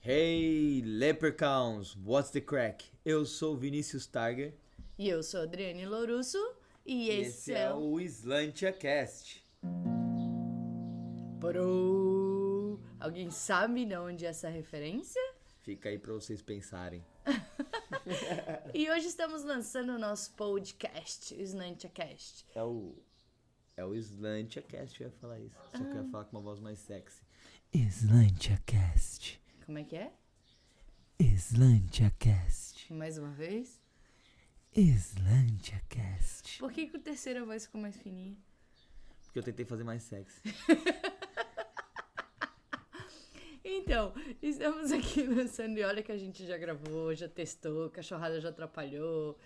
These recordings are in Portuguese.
Hey, Leprechauns, what's the crack? Eu sou Vinícius Targer. E eu sou Adriane Lourusso. E esse é o Slantia Cast. Pro... Alguém sabe de onde é essa referência? Fica aí pra vocês pensarem. E hoje estamos lançando o nosso podcast, o Slantia Cast. É o Slantia Cast, eu ia falar isso. Só que eu ia falar com uma voz mais sexy. Slantia Cast. Como é que é? Slantia Cast. Mais uma vez? Slantia Cast. Por que a terceira voz ficou mais fininha? Porque eu tentei fazer mais sexy. Então, estamos aqui lançando e olha que a gente já gravou, já testou, cachorrada já atrapalhou,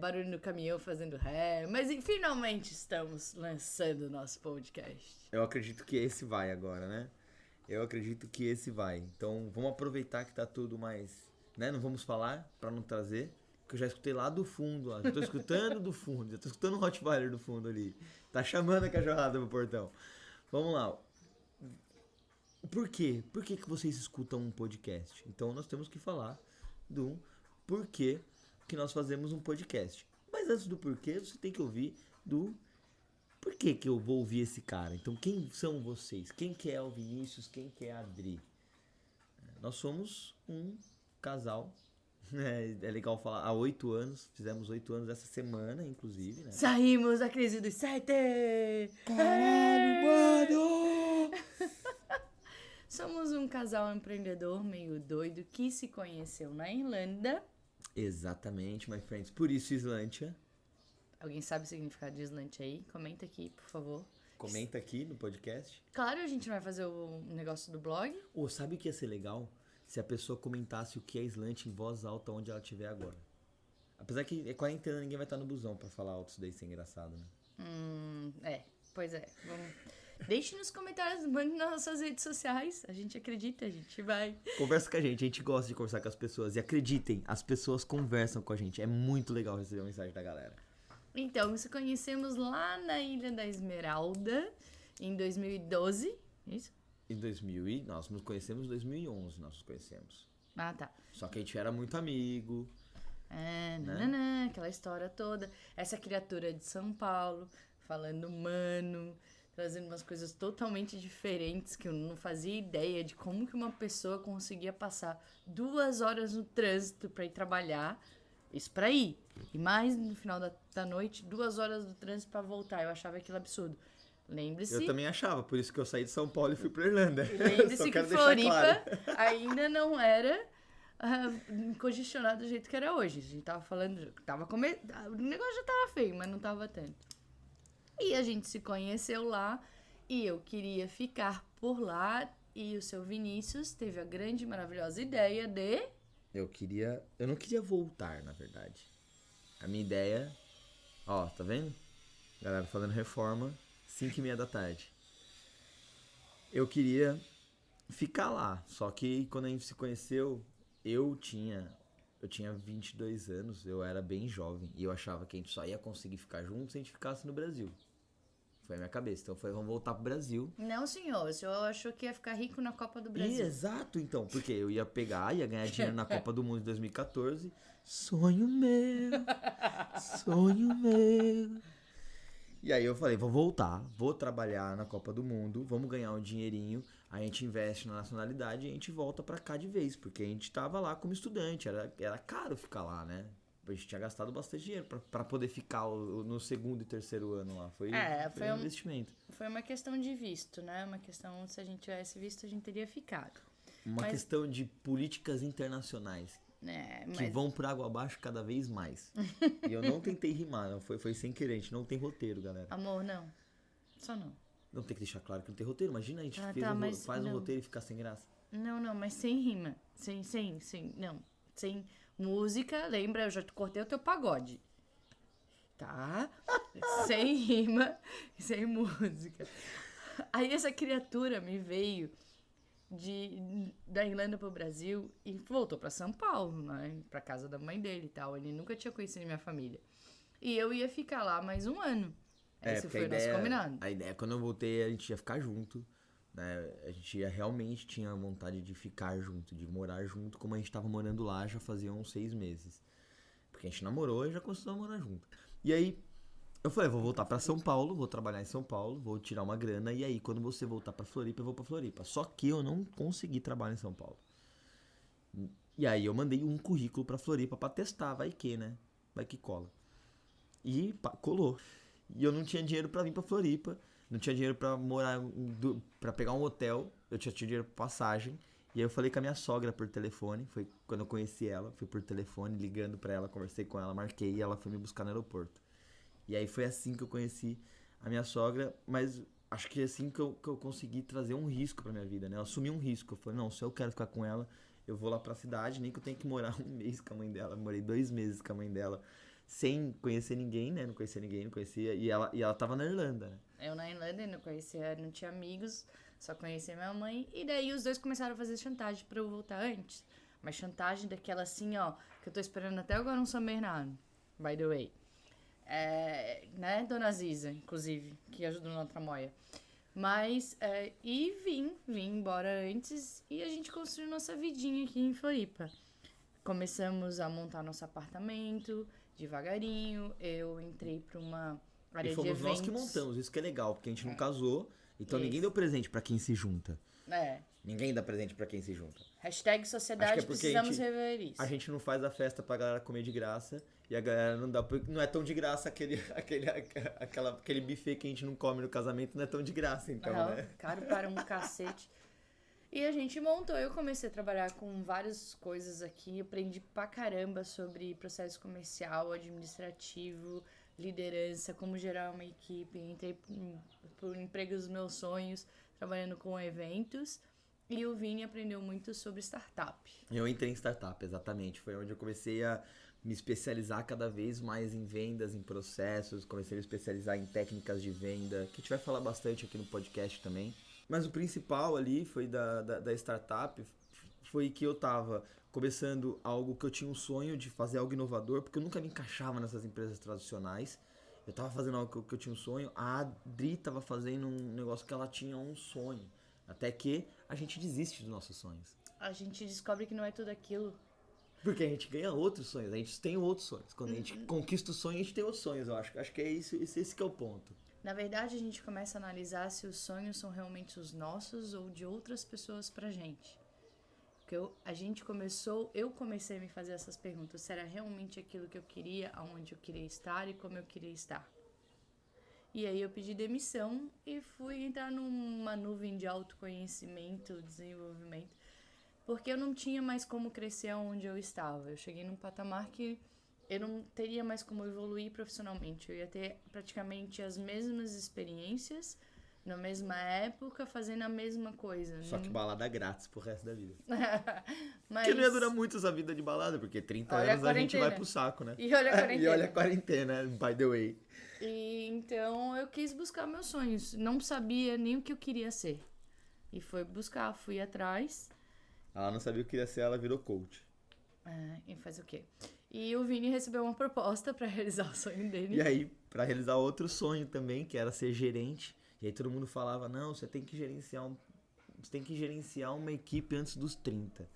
barulho no caminhão fazendo ré, mas finalmente estamos lançando o nosso podcast. Eu acredito que esse vai agora, né? Eu acredito que esse vai. Então, vamos aproveitar que tá tudo mais, né? Não vamos falar pra não trazer, porque eu já escutei lá do fundo, ó. Já tô escutando do fundo, já tô escutando o Rottweiler do fundo ali. Tá chamando a cachorrada pro portão. Vamos lá. Por quê? Por que vocês escutam um podcast? Então, nós temos que falar do porquê que nós fazemos um podcast. Mas antes do porquê, você tem que ouvir do por que eu vou ouvir esse cara. Então, quem são vocês? Quem que é o Vinícius? Quem que é a Adri? Nós somos um casal. É legal falar, há 8 anos. Fizemos 8 anos essa semana, inclusive, né? Saímos da crise dos 7! Caralho, mano! Somos um casal empreendedor meio doido que se conheceu na Irlanda. Exatamente, my friends. Por isso, Slantia. Alguém sabe o significado de Slantia aí? Comenta aqui, por favor. Comenta aqui no podcast. Claro, a gente não vai fazer o negócio do blog. Ou sabe o que ia ser legal? Se a pessoa comentasse o que é Slant em voz alta onde ela estiver agora. Apesar que é quarentena, ninguém vai estar no busão pra falar alto, isso daí ser engraçado, né? Pois é. Vamos... Deixe nos comentários, mande nas nossas redes sociais. A gente acredita, a gente vai. Conversa com a gente gosta de conversar com as pessoas. E acreditem, as pessoas conversam com a gente. É muito legal receber a mensagem da galera. Então, nos conhecemos lá na Ilha da Esmeralda, em 2012, isso? Em 2000 nós nos conhecemos em 2011, nós nos conhecemos. Ah, tá. Só que a gente era muito amigo. Nananã, aquela história toda. Essa criatura de São Paulo, falando mano, trazendo umas coisas totalmente diferentes que eu não fazia ideia de como que uma pessoa conseguia passar 2 horas no trânsito pra ir trabalhar. Isso pra ir. E mais no final da noite, 2 horas do trânsito pra voltar. Eu achava aquilo absurdo. Lembre-se... Eu também achava, por isso que eu saí de São Paulo e fui pra Irlanda. Lembre-se que Floripa ainda não era congestionado do jeito que era hoje. A gente tava falando... O negócio já tava feio, mas não tava tanto. E a gente se conheceu lá e eu queria ficar por lá. E o seu Vinícius teve a grande e maravilhosa ideia de... Eu não queria voltar, na verdade. A minha ideia... Ó, tá vendo? Galera fazendo reforma, 5h30 da tarde. Eu queria ficar lá. Só que quando a gente se conheceu, eu tinha 22 anos, eu era bem jovem. E eu achava que a gente só ia conseguir ficar juntos se a gente ficasse no Brasil. Foi a minha cabeça. Então foi, vamos voltar pro Brasil. Não, senhor. O senhor achou que ia ficar rico na Copa do Brasil. Exato, então. Porque eu ia ganhar dinheiro na Copa do Mundo de 2014. Sonho meu. Sonho meu. E aí eu falei, vou voltar. Vou trabalhar na Copa do Mundo. Vamos ganhar um dinheirinho. A gente investe na nacionalidade e a gente volta pra cá de vez. Porque a gente tava lá como estudante. Era caro ficar lá, né? A gente tinha gastado bastante dinheiro pra poder ficar no 2º e 3º ano lá. Foi um investimento. Foi uma questão de visto, né? Uma questão, se a gente tivesse visto, a gente teria ficado. Uma questão de políticas internacionais. Que vão por água abaixo cada vez mais. E eu não tentei rimar, não. Foi sem querer. A gente não tem roteiro, galera. Amor, não. Só não. Não tem que deixar claro que não tem roteiro. Imagina a gente faz um roteiro e ficar sem graça. Não, mas sem rima. Não. Sem música, lembra? Eu já cortei o teu pagode. Tá? Sem rima, sem música. Aí essa criatura me veio da Irlanda pro Brasil e voltou pra São Paulo, né? Pra casa da mãe dele e tal. Ele nunca tinha conhecido minha família. E eu ia ficar lá mais um ano. Esse foi o nosso combinado. A ideia, quando eu voltei, a gente ia ficar junto. né? A gente realmente tinha vontade de ficar junto, de morar junto, como a gente tava morando lá já fazia uns 6 meses. Porque a gente namorou e já começou a morar junto. E aí, eu falei, vou voltar pra São Paulo, vou trabalhar em São Paulo, vou tirar uma grana, e aí quando você voltar pra Floripa, eu vou pra Floripa. Só que eu não consegui trabalho em São Paulo. E aí eu mandei um currículo pra Floripa pra testar, vai que, né? Vai que cola. E colou. E eu não tinha dinheiro pra vir pra Floripa, não tinha dinheiro pra morar, pra pegar um hotel, eu tinha dinheiro pra passagem. E aí eu falei com a minha sogra por telefone, foi quando eu conheci ela, fui por telefone, ligando pra ela, conversei com ela, marquei e ela foi me buscar no aeroporto. E aí foi assim que eu conheci a minha sogra, mas acho que é assim que eu consegui trazer um risco pra minha vida, né? Eu assumi um risco, eu falei, não, se eu quero ficar com ela, eu vou lá pra cidade, nem que eu tenha que morar um mês com a mãe dela. Eu morei 2 meses com a mãe dela, sem conhecer ninguém, né? Não conhecia ninguém, não conhecia. E ela tava na Irlanda, né? Eu na Irlanda não conhecia, não tinha amigos, só conhecia minha mãe. E daí os dois começaram a fazer chantagem pra eu voltar antes. Mas chantagem daquela assim, ó, que eu tô esperando até agora um São Bernardo, by the way. Né, Dona Ziza, inclusive, que ajudou na Tramoia. Mas, e vim embora antes e a gente construiu nossa vidinha aqui em Floripa. Começamos a montar nosso apartamento, devagarinho. Eu entrei pra uma área E de fomos nós eventos. que montamos, isso que é legal, porque a gente não casou, então Isso. ninguém deu presente pra quem se junta. É. Ninguém dá presente pra quem se junta. Hashtag sociedade, Acho que é porque precisamos rever isso. A gente não faz a festa pra galera comer de graça e a galera não dá. Não é tão de graça aquele buffet que a gente não come no casamento, não é tão de graça, então, né? Caro para um cacete. E a gente montou, eu comecei a trabalhar com várias coisas aqui, aprendi pra caramba sobre processo comercial, administrativo, liderança, como gerar uma equipe, entrei por emprego dos meus sonhos, trabalhando com eventos. E o Vini aprendeu muito sobre startup. Eu entrei em startup, exatamente. Foi onde eu comecei a me especializar cada vez mais em vendas, em processos. Comecei a me especializar em técnicas de venda, que a gente vai falar bastante aqui no podcast também. Mas o principal ali foi da startup, foi que eu tava começando algo que eu tinha um sonho de fazer algo inovador, porque eu nunca me encaixava nessas empresas tradicionais. Eu tava fazendo algo que eu tinha um sonho, a Adri tava fazendo um negócio que ela tinha um sonho. Até que a gente desiste dos nossos sonhos. A gente descobre que não é tudo aquilo. Porque a gente ganha outros sonhos, a gente tem outros sonhos. Quando a gente conquista o sonho, a gente tem outros sonhos, eu acho. Acho que é isso, esse que é o ponto. Na verdade, a gente começa a analisar se os sonhos são realmente os nossos ou de outras pessoas pra gente. Porque eu comecei a me fazer essas perguntas. Se era realmente aquilo que eu queria, aonde eu queria estar e como eu queria estar. E aí eu pedi demissão e fui entrar numa nuvem de autoconhecimento, desenvolvimento, porque eu não tinha mais como crescer onde eu estava. Eu cheguei num patamar que eu não teria mais como evoluir profissionalmente. Eu ia ter praticamente as mesmas experiências, na mesma época, fazendo a mesma coisa. Só que balada grátis pro resto da vida. Mas... Que não ia durar muito essa vida de balada, porque 30 anos a gente vai pro saco, né? E olha a quarentena. E olha a quarentena, by the way. E então eu quis buscar meus sonhos. Não sabia nem o que eu queria ser. E fui atrás. Ela não sabia o que queria ser, ela virou coach. E faz o quê? E o Vini recebeu uma proposta pra realizar o sonho dele. E aí, pra realizar outro sonho também, que era ser gerente. E aí todo mundo falava, não, você tem que gerenciar uma equipe antes dos 30.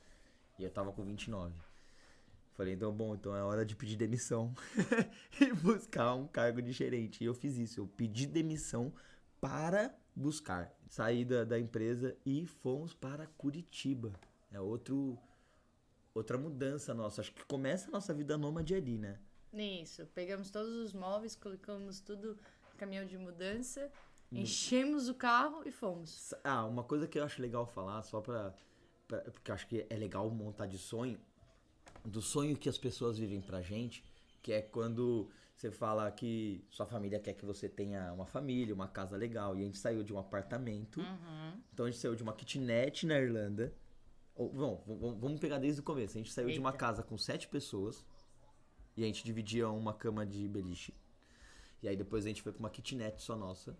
E eu tava com 29. Falei, então é hora de pedir demissão e buscar um cargo de gerente. E eu fiz isso, eu pedi demissão para buscar. Saí da empresa e fomos para Curitiba. É outra mudança nossa. Acho que começa a nossa vida nômade ali, né? Isso, pegamos todos os móveis, colocamos tudo no caminhão de mudança, enchemos o carro e fomos. Uma coisa que eu acho legal falar, só porque eu acho que é legal montar de sonho, do sonho que as pessoas vivem pra gente, que é quando você fala que sua família quer que você tenha uma família, uma casa legal, e a gente saiu de um apartamento, então a gente saiu de uma kitnet na Irlanda. Bom, vamos pegar desde o começo. A gente saiu de uma casa com 7 pessoas e a gente dividia uma cama de beliche. E aí depois a gente foi pra uma kitnet só nossa.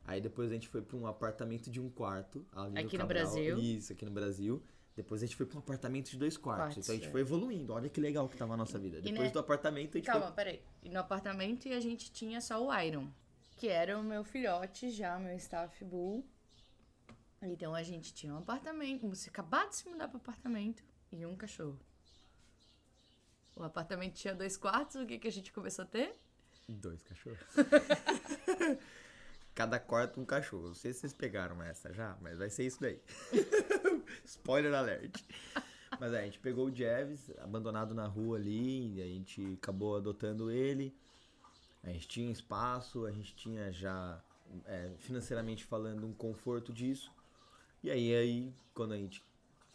Aí depois a gente foi pra um apartamento de 1 quarto. Ali aqui no Brasil. Isso, aqui no Brasil. Depois a gente foi pra um apartamento de 2 quartos. Então a gente foi evoluindo. Olha que legal que tava a nossa vida. Depois do apartamento a gente peraí. E no apartamento a gente tinha só o Iron, que era o meu filhote já, meu staff bull. Então a gente tinha um apartamento, você acabou de se mudar pro apartamento e um cachorro. O apartamento tinha 2 quartos, o que que a gente começou a ter? 2 cachorros. Cada quarto um cachorro. Não sei se vocês pegaram essa já, mas vai ser isso daí. Spoiler alert. Mas a gente pegou o Jeves, abandonado na rua ali, e a gente acabou adotando ele. A gente tinha espaço, a gente tinha já, financeiramente falando, um conforto disso. E aí, quando a gente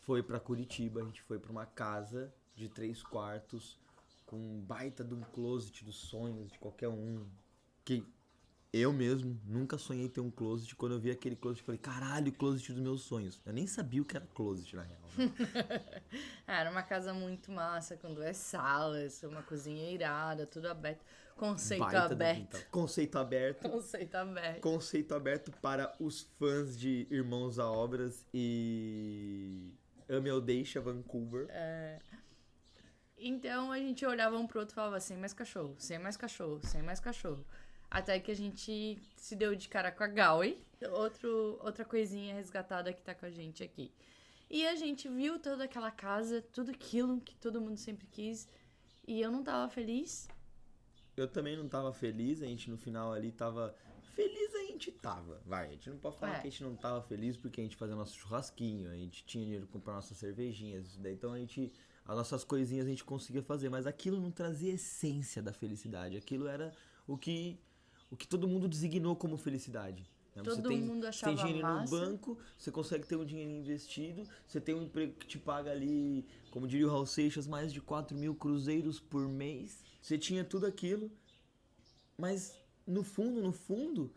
foi pra Curitiba, a gente foi pra uma casa de 3 quartos, com um baita de um closet dos sonhos de qualquer um. Que eu mesmo nunca sonhei ter um closet. Quando eu vi aquele closet, eu falei, caralho, closet dos meus sonhos. Eu nem sabia o que era closet, na real. Né? Era uma casa muito massa, com 2 salas, uma cozinha irada, tudo aberto. Conceito aberto. Conceito aberto. Conceito aberto. Conceito aberto para os fãs de Irmãos à Obras e Ame ou Deixa Vancouver. Então a gente olhava um pro outro e falava, sem mais cachorro, sem mais cachorro, sem mais cachorro. Até que a gente se deu de cara com a Gaui, outra coisinha resgatada que tá com a gente aqui. E a gente viu toda aquela casa, tudo aquilo que todo mundo sempre quis, e eu não tava feliz. Eu também não tava feliz, a gente no final ali tava... Feliz a gente tava, vai, a gente não pode falar que a gente não tava feliz porque a gente fazia nosso churrasquinho, a gente tinha dinheiro pra comprar nossas cervejinhas, isso daí, então as nossas coisinhas a gente conseguia fazer, mas aquilo não trazia essência da felicidade, aquilo era o que todo mundo designou como felicidade. Né? Todo mundo achava tem dinheiro massa. no banco, você consegue ter um dinheiro investido, você tem um emprego que te paga ali, como diria o Raul Seixas, mais de 4 mil cruzeiros por mês. Você tinha tudo aquilo, mas no fundo,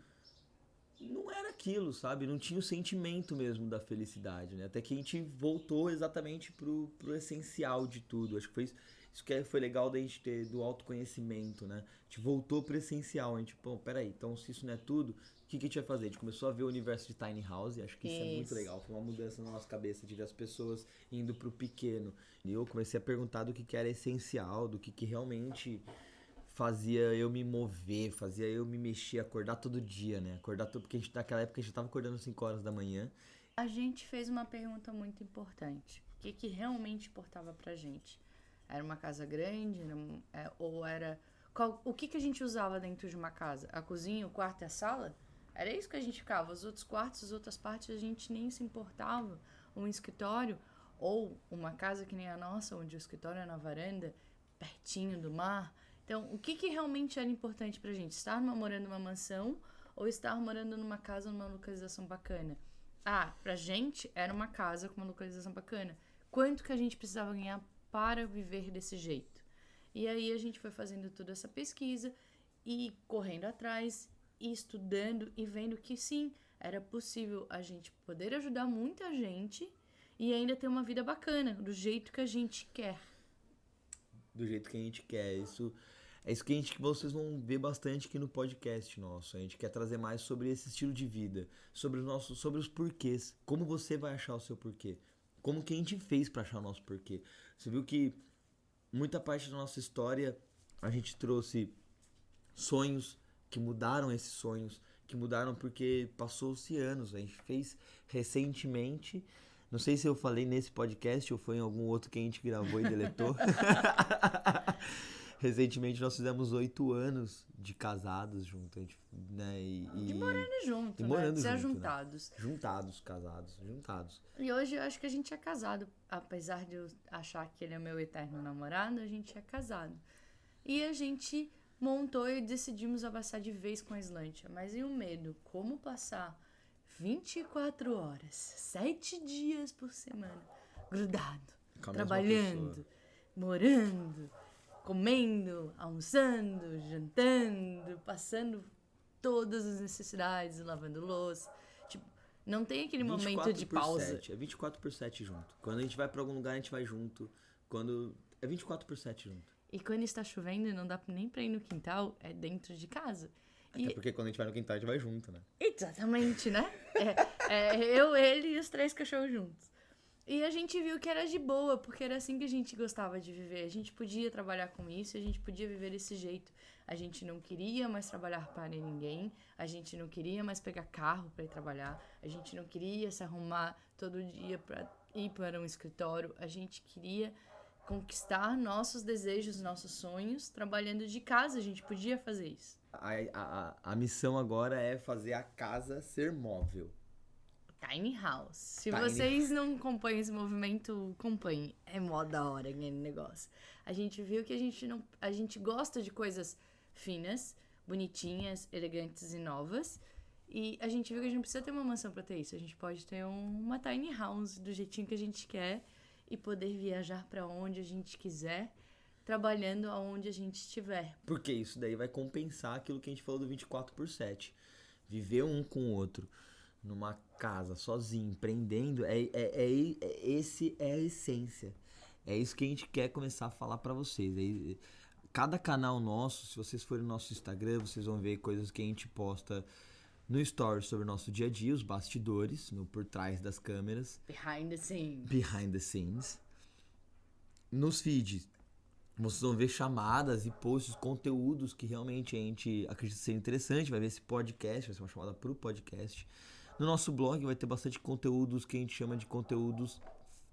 não era aquilo, sabe? Não tinha o sentimento mesmo da felicidade, né? Até que a gente voltou exatamente pro essencial de tudo. Acho que isso que foi legal da gente ter do autoconhecimento, né? A gente voltou pro essencial. A gente, pô, peraí, então se isso não é tudo, o que a gente vai fazer? A gente começou a ver o universo de Tiny House, e acho que isso é muito legal. Foi uma mudança na nossa cabeça de ver as pessoas indo pro pequeno. E eu comecei a perguntar do que era essencial, do que realmente fazia eu me mover, fazia eu me mexer, acordar todo dia, né? Porque naquela época a gente tava acordando 5 horas da manhã. A gente fez uma pergunta muito importante. O que realmente importava pra gente? Era uma casa grande? O que a gente usava dentro de uma casa? A cozinha, o quarto e a sala? Era isso que a gente ficava. Os outros quartos, as outras partes, a gente nem se importava. Um escritório ou uma casa que nem a nossa, onde o escritório é na varanda, pertinho do mar. Então, o que realmente era importante pra gente? Estar morando numa mansão ou estar morando numa casa numa localização bacana? Pra gente era uma casa com uma localização bacana. Quanto que a gente precisava ganhar para viver desse jeito? E aí a gente foi fazendo toda essa pesquisa e correndo atrás, e estudando e vendo que sim, era possível a gente poder ajudar muita gente e ainda ter uma vida bacana, do jeito que a gente quer. Do jeito que a gente quer. É isso que vocês vão ver bastante aqui no podcast nosso. A gente quer trazer mais sobre esse estilo de vida, sobre os porquês. Como você vai achar o seu porquê? Como que a gente fez pra achar o nosso porquê? Você viu que muita parte da nossa história a gente trouxe sonhos que mudaram esses sonhos, que mudaram porque passou-se anos. A gente fez recentemente, não sei se eu falei nesse podcast ou foi em algum outro que a gente gravou e deletou. Recentemente nós fizemos 8 anos de casados juntos, né? De morando junto, de morando né? De ser junto, juntados. Né? Juntados, casados, juntados. E hoje eu acho que a gente é casado. Apesar de eu achar que ele é meu eterno namorado, a gente é casado. E a gente montou e decidimos abraçar de vez com a Islândia. Mas e o medo? Como passar 24 horas, 7 dias por semana, grudado, trabalhando, morando, comendo, almoçando, jantando, passando todas as necessidades, lavando louça. Tipo, não tem aquele momento de pausa. 7, é 24/7 junto. Quando a gente vai pra algum lugar, a gente vai junto. É 24/7 junto. E quando está chovendo, não dá nem pra ir no quintal, é dentro de casa. Até porque quando a gente vai no quintal, a gente vai junto, né? Exatamente, né? Eu, ele e os 3 cachorros juntos. E a gente viu que era de boa, porque era assim que a gente gostava de viver. A gente podia trabalhar com isso, a gente podia viver desse jeito. A gente não queria mais trabalhar para ninguém, a gente não queria mais pegar carro para ir trabalhar, a gente não queria se arrumar todo dia para ir para um escritório, a gente queria conquistar nossos desejos, nossos sonhos, trabalhando de casa, a gente podia fazer isso. A missão agora é fazer a casa ser móvel. Tiny House. Se Tiny vocês não acompanham esse movimento, acompanhem. É mó da hora aquele negócio. A gente viu que a gente gosta de coisas finas, bonitinhas, elegantes e novas. E a gente viu que a gente não precisa ter uma mansão pra ter isso. A gente pode ter uma tiny house do jeitinho que a gente quer e poder viajar pra onde a gente quiser, trabalhando aonde a gente estiver. Porque isso daí vai compensar aquilo que a gente falou do 24/7. Viver um com o outro numa casa, sozinho, empreendendo, esse é a essência. É isso que a gente quer começar a falar pra vocês. Cada canal nosso, se vocês forem no nosso Instagram, vocês vão ver coisas que a gente posta no story sobre o nosso dia a dia, os bastidores, no por trás das câmeras. Behind the scenes. Behind the scenes. Nos feeds, vocês vão ver chamadas e posts, conteúdos que realmente a gente acredita ser interessante. Vai ver esse podcast, vai ser uma chamada pro podcast. No nosso blog vai ter bastante conteúdos que a gente chama de conteúdos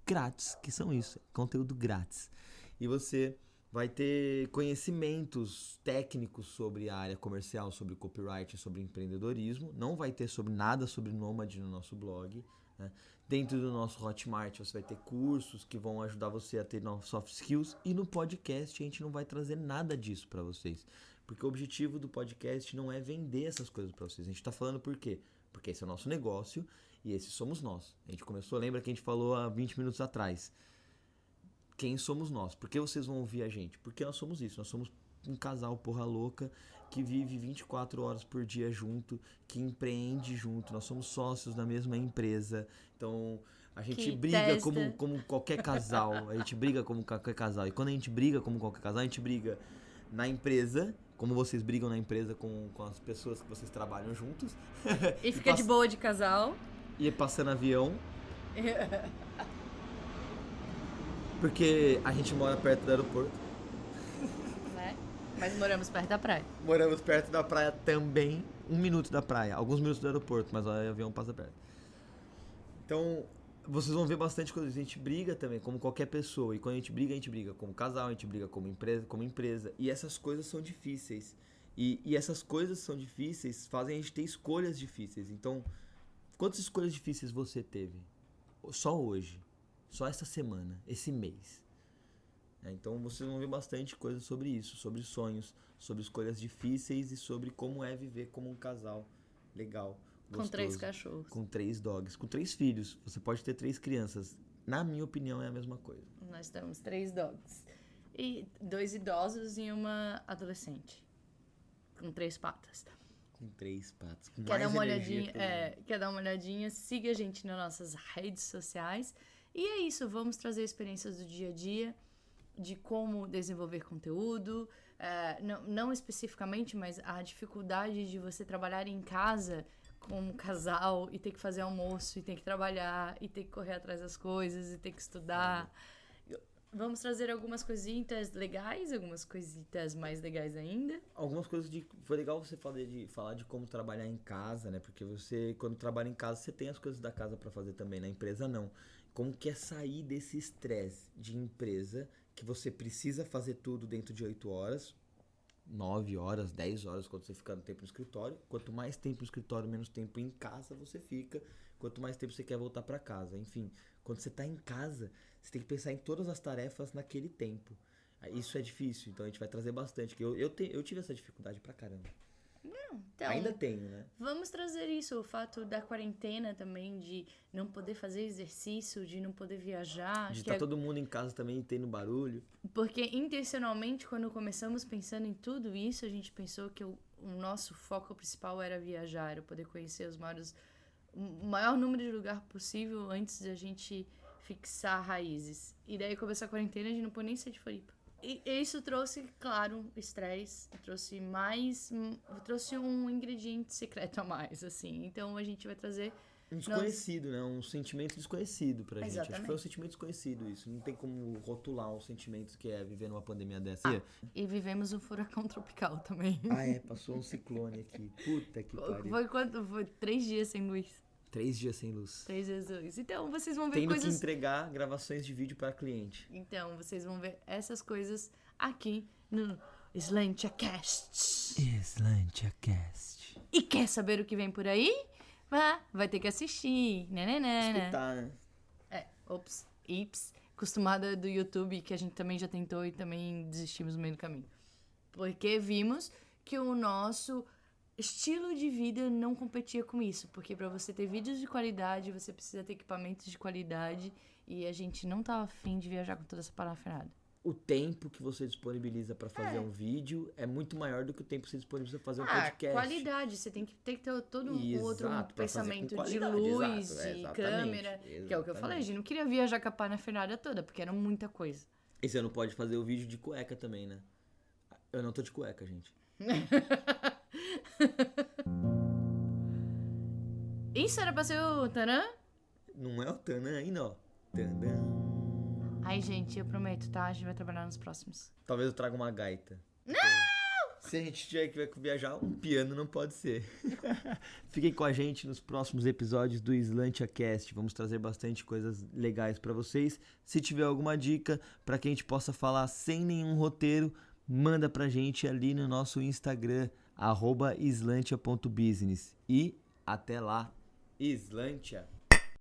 grátis, que são isso, conteúdo grátis. E você vai ter conhecimentos técnicos sobre a área comercial, sobre copyright, sobre empreendedorismo. Não vai ter nada sobre Nômade no nosso blog, né? Dentro do nosso Hotmart você vai ter cursos que vão ajudar você a ter novos soft skills. E no podcast a gente não vai trazer nada disso para vocês. Porque o objetivo do podcast não é vender essas coisas para vocês. A gente tá falando por quê? Porque esse é o nosso negócio e esses somos nós. A gente começou, lembra que a gente falou há 20 minutos atrás. Quem somos nós? Por que vocês vão ouvir a gente? Porque nós somos isso. Nós somos um casal porra louca que vive 24 horas por dia junto, que empreende junto. Nós somos sócios da mesma empresa. Então, a gente briga como qualquer casal. A gente briga como qualquer casal. E quando a gente briga como qualquer casal, a gente briga na empresa, como vocês brigam na empresa com as pessoas que vocês trabalham juntos. E fica de boa de casal. E passando avião. Porque a gente mora perto do aeroporto. Né? Mas moramos perto da praia. Moramos perto da praia também. 1 minuto da praia. Alguns minutos do aeroporto, mas o avião passa perto. Então, vocês vão ver bastante coisa. A gente briga também, como qualquer pessoa. E quando a gente briga como casal, a gente briga como empresa. E essas coisas são difíceis. E essas coisas são difíceis, fazem a gente ter escolhas difíceis. Então, quantas escolhas difíceis você teve? Só hoje. Só essa semana, esse mês. Então vocês vão ver bastante coisa sobre isso, sobre sonhos, sobre escolhas difíceis e sobre como é viver como um casal legal, gostoso. Com 3 cachorros. Com 3 dogs, com 3 filhos. Você pode ter 3 crianças. Na minha opinião é a mesma coisa. Nós temos 3 dogs. E 2 idosos e uma adolescente. Com 3 patas. Com 3 patas. Com Quer mais dar uma energia olhadinha? Quer dar uma olhadinha? Siga a gente nas nossas redes sociais. E é isso, vamos trazer experiências do dia a dia, de como desenvolver conteúdo, não especificamente, mas a dificuldade de você trabalhar em casa com um casal e ter que fazer almoço, e ter que trabalhar, e ter que correr atrás das coisas, e ter que estudar. Vamos trazer algumas coisitas legais, algumas coisitas mais legais ainda. Algumas coisas foi legal você falar de como trabalhar em casa, né? Porque você, quando trabalha em casa, você tem as coisas da casa pra fazer também, na empresa não. Como que é sair desse estresse de empresa, que você precisa fazer tudo dentro de 8 horas, 9 horas, 10 horas, quando você fica no tempo no escritório. Quanto mais tempo no escritório, menos tempo em casa você fica. Quanto mais tempo você quer voltar pra casa. Enfim, quando você tá em casa, você tem que pensar em todas as tarefas naquele tempo. Isso é difícil, então a gente vai trazer bastante. Eu tive essa dificuldade pra caramba. Então, ainda tenho, né? Vamos trazer isso, o fato da quarentena também, de não poder fazer exercício, de não poder viajar. De estar todo mundo em casa também tendo barulho. Porque intencionalmente, quando começamos pensando em tudo isso, a gente pensou que o nosso foco principal era viajar, era poder conhecer o maior número de lugar possível antes de a gente fixar raízes. E daí começou a quarentena, a gente não pôde nem sair de Floripa. E isso trouxe, claro, estresse, trouxe um ingrediente secreto a mais, assim. Então a gente vai trazer Um desconhecido, né? Um sentimento desconhecido pra gente. Acho que Exatamente. foi um sentimento desconhecido isso. Não tem como rotular um sentimento que é viver numa pandemia dessa. E vivemos um furacão tropical também. Passou um ciclone aqui. Puta que pariu. Foi quanto? Foi 3 dias sem luz. 3 dias sem luz. 3 dias sem luz. Então, vocês vão ver Tendo coisas... que entregar gravações de vídeo para cliente. Então, vocês vão ver essas coisas aqui no SlantiaCast. SlantiaCast. E quer saber o que vem por aí? Vai ter que assistir. Escutar, né? Ops, ips. Acostumada do YouTube, que a gente também já tentou e também desistimos no meio do caminho. Porque vimos que o nosso estilo de vida não competia com isso. Porque pra você ter vídeos de qualidade, você precisa ter equipamentos de qualidade. E a gente não tava afim de viajar com toda essa parafernália. O tempo que você disponibiliza pra fazer um vídeo é muito maior do que o tempo que você disponibiliza pra fazer um podcast. Qualidade. Você tem que ter todo um outro Exato, pra fazer com pensamento de qualidade, luz, exato, de exatamente, câmera. Que é o que eu exatamente. falei. A gente não queria viajar com a parafernália toda, porque era muita coisa. E você não pode fazer o vídeo de cueca também, né? Eu não tô de cueca, gente. Isso era pra ser o Tanã? Não é o Tanã ainda, ó. Tandã. Ai, gente, eu prometo, tá? A gente vai trabalhar nos próximos. Talvez eu traga uma gaita. Não! Se a gente tiver que viajar, um piano não pode ser. Fiquem com a gente nos próximos episódios do SlantiaCast. Vamos trazer bastante coisas legais pra vocês. Se tiver alguma dica pra que a gente possa falar sem nenhum roteiro, manda pra gente ali no nosso Instagram, @slantia.business. E até lá, Slantia!